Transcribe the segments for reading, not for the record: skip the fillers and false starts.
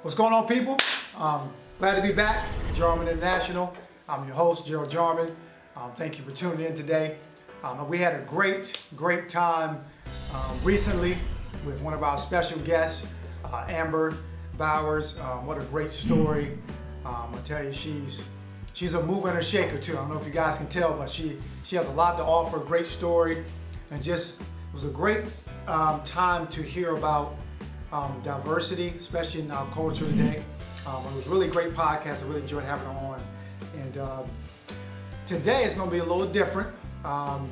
What's going on, people? Glad to be back, Jarman International. I'm your host, Gerald Jarman. Thank you for tuning in today. We had a great time recently with one of our special guests, Amber Bowers. What a great story. I tell you, she's a mover and a shaker too. I don't know if you guys can tell, but she has a lot to offer, great story, and just it was a great time to hear about diversity, especially in our culture today. It was a really great podcast. I really enjoyed having her on. And today is going to be a little different. I'm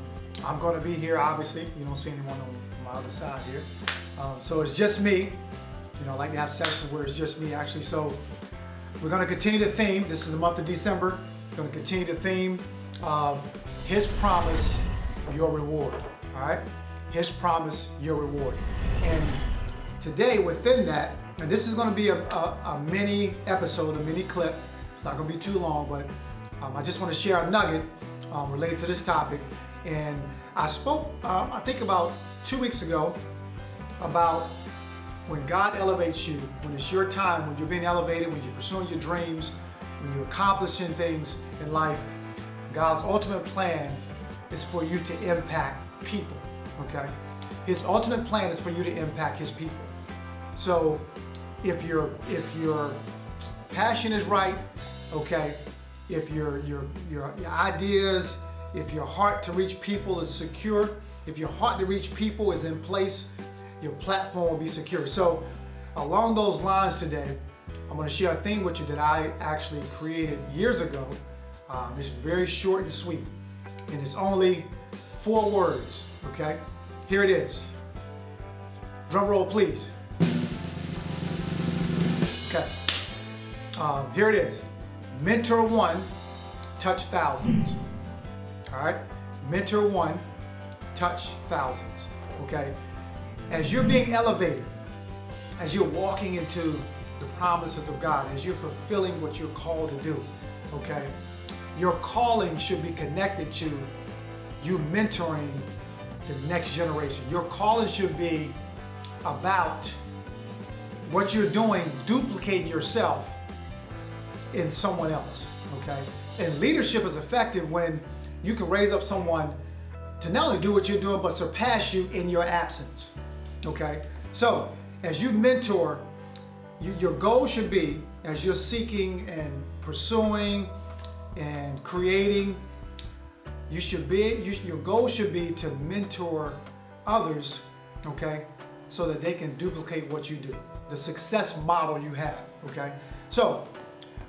going to be here, obviously. You don't see anyone on my other side here. So it's just me. You know, I like to have sessions where it's just me, actually. So we're going to continue the theme. This is the month of December. We're going to continue the theme of His promise, your reward. All right? His promise, your reward. And today, within that, and this is going to be a mini episode, a mini clip. It's not going to be too long, but I just want to share a nugget related to this topic. And I spoke, I think about 2 weeks ago, about when God elevates you, when it's your time, when you're being elevated, when you're pursuing your dreams, when you're accomplishing things in life, God's ultimate plan is for you to impact people, okay? His ultimate plan is for you to impact His people. So if your passion is right, okay, if your ideas, if your heart to reach people is secure, if your heart to reach people is in place, your platform will be secure. So along those lines today, I'm going to share a thing with you that I actually created years ago. It's very short and sweet, and it's only 4 words, okay? Here it is. Drum roll, please. Okay. Here it is. Mentor one, touch thousands. All right? Mentor one, touch thousands. Okay? As you're being elevated, as you're walking into the promises of God, as you're fulfilling what you're called to do, okay? Your calling should be connected to you mentoring the next generation. Your calling should be about what you're doing, duplicating yourself in someone else, okay? And leadership is effective when you can raise up someone to not only do what you're doing, but surpass you in your absence, okay? So as you mentor, your goal should be, as you're seeking and pursuing and creating, your goal should be to mentor others, okay? So that they can duplicate what you do, the success model you have, okay? So,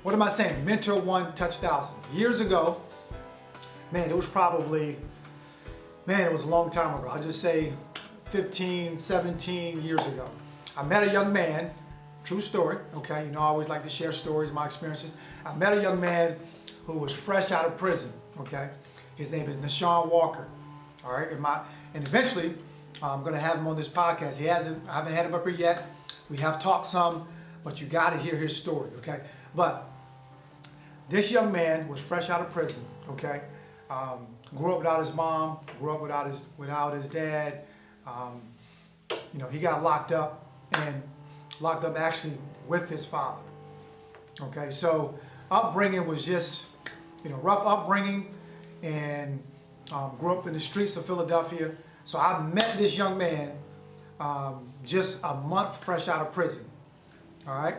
what am I saying? Mentor one, touch thousand. Years ago, man, it was a long time ago. I'll just say 15, 17 years ago. I met a young man, true story, okay? You know, I always like to share stories, my experiences. I met a young man who was fresh out of prison, okay? His name is Nashawn Walker, all right? And eventually, I'm going to have him on this podcast. I haven't had him up here yet. We have talked some, but you got to hear his story, okay? But this young man was fresh out of prison, okay? Grew up without his mom, grew up without his dad. You know, he got locked up actually with his father, okay? So upbringing was just, you know, rough upbringing, and grew up in the streets of Philadelphia. So I met this young man just a month fresh out of prison, all right?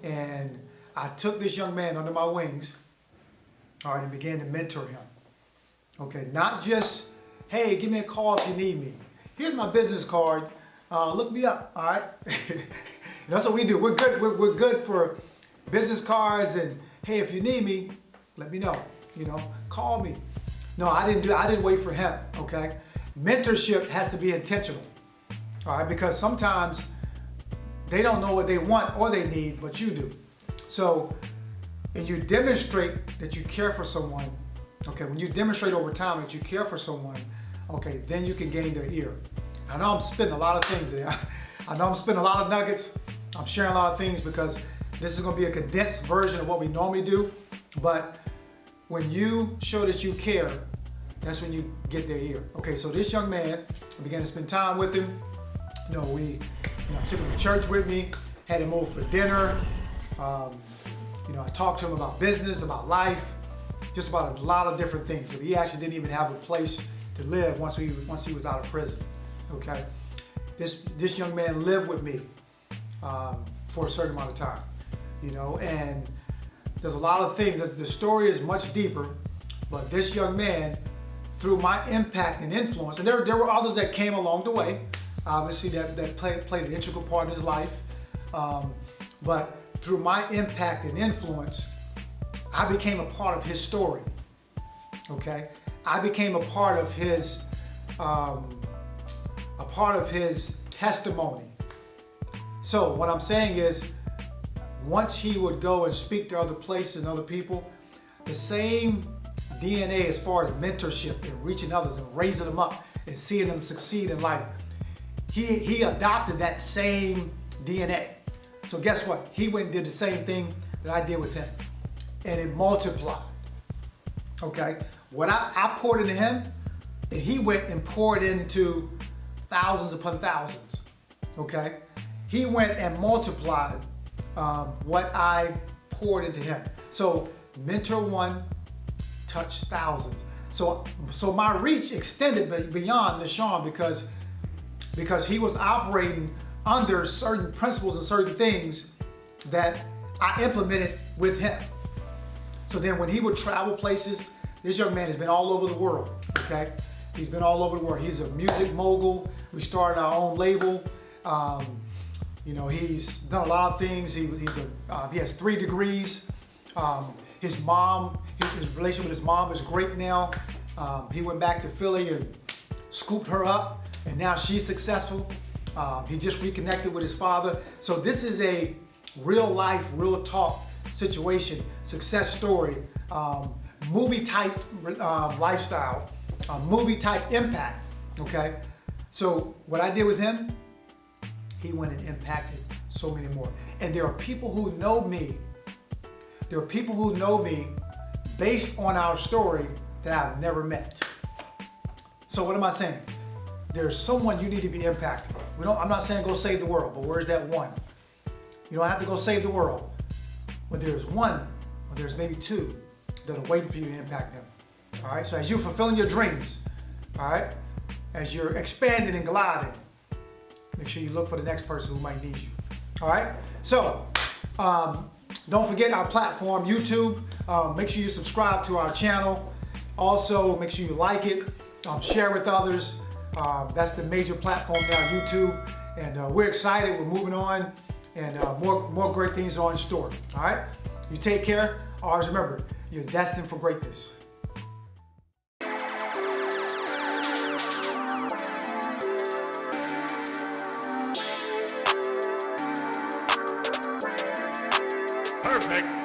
And I took this young man under my wings, all right, and began to mentor him. Okay, not just, hey, give me a call if you need me. Here's my business card. Look me up, all right? That's what we do. We're good for business cards, and hey, if you need me, let me know. You know, call me. No, I didn't wait for him, okay? Mentorship has to be intentional, all right? Because sometimes they don't know what they want or they need, but you do. So, and you demonstrate that you care for someone, okay? When you demonstrate over time that you care for someone, okay, then you can gain their ear. I know I'm spitting a lot of things there. I know I'm spitting a lot of nuggets. I'm sharing a lot of things because this is going to be a condensed version of what we normally do. But when you show that you care, that's when you get their ear. Okay, so this young man, I began to spend time with him. You know, I took him to church with me. had him over for dinner. I talked to him about business, about life, just about a lot of different things. So he actually didn't even have a place to live once he was out of prison. Okay, this young man lived with me for a certain amount of time, and there's a lot of things. The story is much deeper, but this young man, through my impact and influence, and there were others that came along the way, obviously that played an integral part in his life, but through my impact and influence, I became a part of his story. Okay, I became a part of his testimony. So what I'm saying is, once he would go and speak to other places and other people, the same DNA as far as mentorship and reaching others and raising them up and seeing them succeed in life, he adopted that same DNA. So guess what? He went and did the same thing that I did with him, and it multiplied. Okay, what I poured into him, and he went and poured into thousands upon thousands. Okay, he went and multiplied what I poured into him. So mentor one, touch thousands. So my reach extended beyond Nashawn because he was operating under certain principles and certain things that I implemented with him. So then when he would travel places, this young man has been all over the world, okay? He's been all over the world. He's a music mogul. We started our own label. He's done a lot of things. He has 3 degrees. His relationship with his mom is great now. He went back to Philly and scooped her up, and now she's successful. He just reconnected with his father. So this is a real life, real talk situation, success story, movie type lifestyle, movie type impact, okay? So what I did with him, he went and impacted so many more. And there are people who know me. There are people who know me based on our story that I've never met. So what am I saying? There's someone you need to be impacted. I'm not saying go save the world, but where's that one? You don't have to go save the world. But there's one, or there's maybe 2 that are waiting for you to impact them. All right, so as you're fulfilling your dreams, all right, as you're expanding and gliding, make sure you look for the next person who might need you. All right, so don't forget our platform, YouTube. Make sure you subscribe to our channel. Also, make sure you like it, share with others. That's the major platform now, YouTube. And we're excited, we're moving on, and more great things are in store. All right, you take care. Always remember, you're destined for greatness. Perfect.